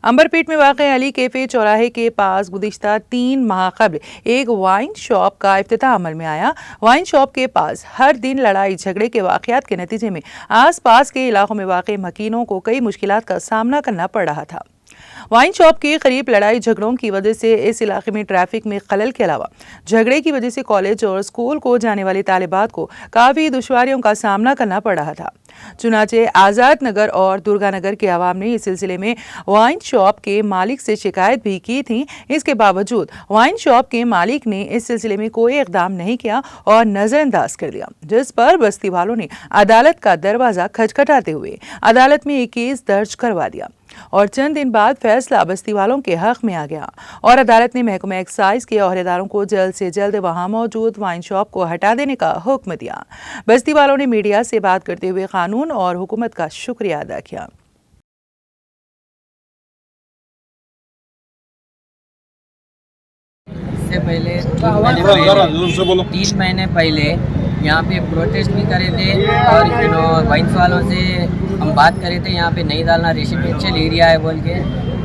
अंबरपेट में वाक़ अली कैफ़े चौराहे के पास गुज़िश्ता 3 माह क़ब्ल एक वाइन शॉप का इफ्तिताह अमल में आया। वाइन शॉप के पास हर दिन लड़ाई झगड़े के वाक़यात के नतीजे में आस-पास के इलाकों में वाक़ मकीनों को कई मुश्किलात का सामना करना पड़ रहा था। वाइन शॉप के करीब लड़ाई झगड़ों की वजह से इस इलाके में ट्रैफिक में खलल के अलावा झगड़े की वजह से कॉलेज और स्कूल को जाने वाली तालिबात को काफ़ी दुश्वारियों का सामना करना पड़ रहा था। चुनाचे आज़ाद नगर और दुर्गा नगर के अवाम ने इस सिलसिले में वाइन शॉप के मालिक से शिकायत भी की थी। इसके बावजूद वाइन शॉप के मालिक ने इस सिलसिले में कोई इक़दाम नहीं किया और नज़रअंदाज कर दिया, जिस पर बस्ती वालों ने अदालत का दरवाज़ा खटखटाते हुए अदालत में एक केस दर्ज करवा दिया और चंद दिन बाद फैसला बस्ती वालों के हक में आ गया और अदालत ने महकमा एक्साइज के अहदेदारों को जल्द से जल्द वहां मौजूद वाइन शॉप को हटा देने का हुक्म दिया। बस्ती वालों ने मीडिया से बात करते हुए कानून और हुकूमत का शुक्रिया अदा किया। इससे पहले 3 महीने पहले यहाँ पे प्रोटेस्ट भी करे थे और वाइन्स वालों से हम बात करे थे, यहाँ पे नहीं डालना रेसिडेंशियल एरिया है बोल के,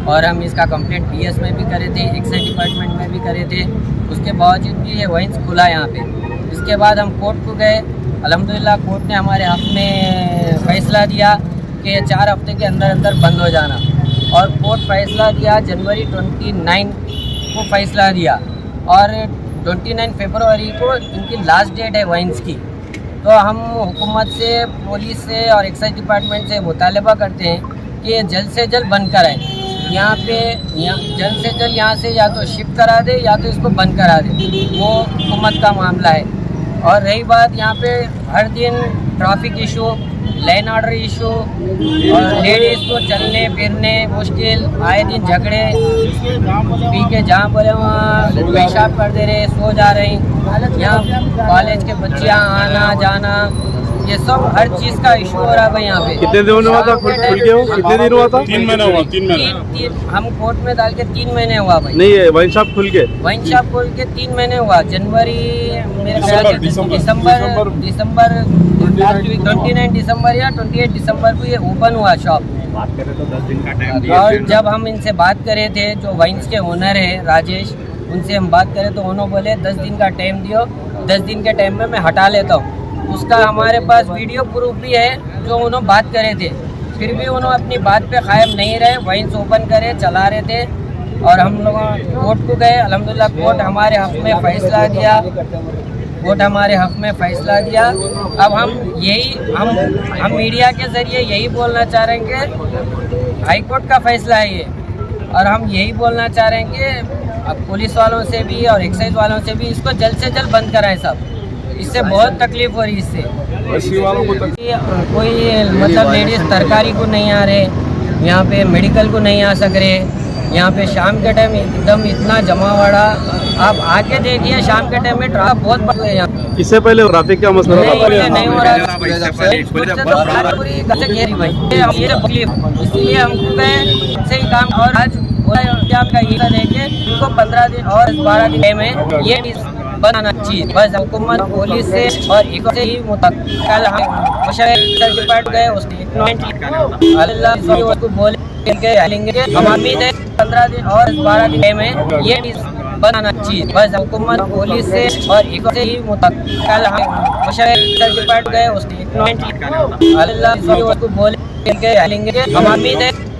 और हम इसका कंप्लेंट पीएस में भी करे थे, एक्साइज डिपार्टमेंट में भी करे थे। उसके बावजूद भी ये वाइन्स खुला यहाँ पे। इसके बाद हम कोर्ट को गए, अल्हम्दुलिल्लाह कोर्ट ने हमारे हक़ में फ़ैसला दिया कि 4 हफ्ते के अंदर अंदर बंद हो जाना, और कोर्ट फ़ैसला दिया जनवरी 29 को फ़ैसला दिया और 29 फरवरी को इनकी लास्ट डेट है वाइन्स की। तो हम हुकूमत से, पुलिस से और एक्साइज डिपार्टमेंट से मुतालबा करते हैं कि ये जल्द से जल्द बंद कराएं। यहाँ जल्द से जल्द यहाँ से या तो शिफ्ट करा दे या तो इसको बंद करा दे, वो हुकूमत का मामला है। और रही बात यहाँ पे हर दिन traffic issue, land order issue और लेडीज़ को चलने फिरने मुश्किल, आए दिन झगड़े, पी के जहाँ बोले वहाँ पेशाब कर दे रहे, सो जा रहे। यहाँ कॉलेज के बच्चियाँ आना जाना, ये सब हर चीज़ का इशू हो रहा है भाई यहाँ पे। कितने दिन हुआ था खुल के? कितने दिन हुआ था? 3 महीने हुआ। 3 महीने हम कोर्ट में डाल के 3 महीने हुआ भाई। नहीं है वाइन शॉप खुल के? वाइन शॉप खोल के 3 महीने हुआ। जनवरी मेरे ख्याल से दिसंबर 29 दिसंबर या 28 दिसंबर को ये ओपन हुआ शॉप। बात करें तो 10 दिन का टाइम दिया। और जब हम इनसे बात करे थे, जो वाइन्स के ओनर है राजेश, उनसे हम बात करें तो उन्होंने बोले 10 दिन का टाइम दियो, 10 दिन के टाइम में मैं हटा लेता हूँ। उसका हमारे पास वीडियो प्रूफ भी है जो उन्होंने बात करे थे, फिर भी उन्होंने अपनी बात पे कायम नहीं रहे, वाइन्स ओपन करे चला रहे थे। और हम लोग कोर्ट को गए, अल्हम्दुलिल्लाह कोर्ट हमारे हक़ में फ़ैसला दिया, अब हम मीडिया के ज़रिए यही बोलना चाह रहे हैं कि हाई कोर्ट का फ़ैसला है ये, और हम यही बोलना चाह रहे हैं कि अब पुलिस वालों से भी और एक्साइज वालों से भी इसको जल्द से जल्द बंद कराएं सब। इससे बहुत तकलीफ हो रही है। इससे वालों को कोई मतलब लेडीज़ तरकारी को नहीं आ रहे, यहाँ पे मेडिकल को नहीं आ सक रहे। यहाँ पे शाम के टाइम एकदम इतना जमावड़ा, आप आके देखिए शाम के टाइम में ट्रैफिक बहुत बढ़ गया यहाँ। इससे पहले ट्रैफिक का मसला नहीं हो रहा, इसलिए हमको गए से ही काम। और आज का ये देखे इनको 15 दिन और 12 दिन में ये बनाना चाहिए। बस हुकूमत, पुलिस से और एक से ही कल हम डिपार्ट गए, उसने अल्लाह को बोले हम उम्मीद है 15 दिन और 12 दिन में ये बनाना चाहिए। बस हुकूमत, पुलिस से और एक से ही कल हम डिपार्ट गए, उसने अल्लाह को बोले हम उम्मीद है